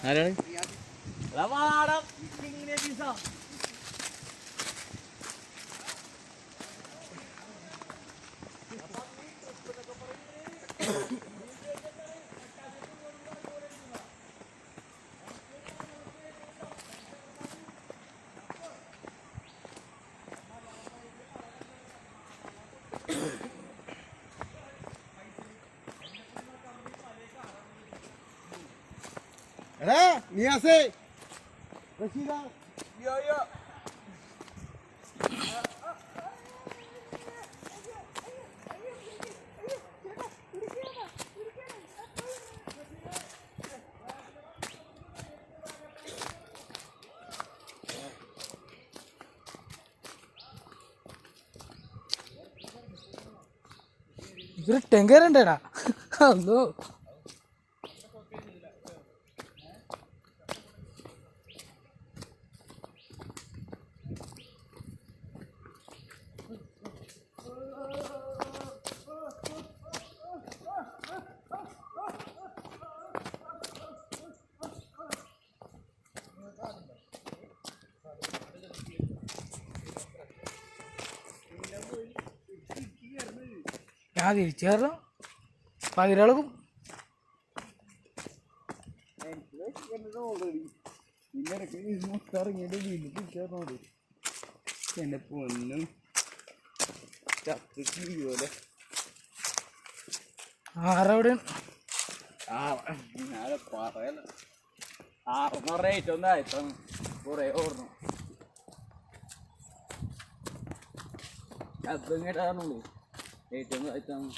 ആരാണ് എടാ നിയാസേ റഷീദ ഇതൊരു ടെങ്കറുണ്ടേടാ അല്ലോ ഞാൻ തിരിച്ചു കയറണം പതിരാളക്കും എന്റെ പൊന്നും ചത്തുപോലെ ആറവിടെ പറയല 600 റേറ്റ് ഒന്നായിട്ടാണ് കുറെ ഓർന്നു അതും കേട്ടാണുള്ളൂ റേറ്റ് ഒന്നും ആയിട്ടാണ്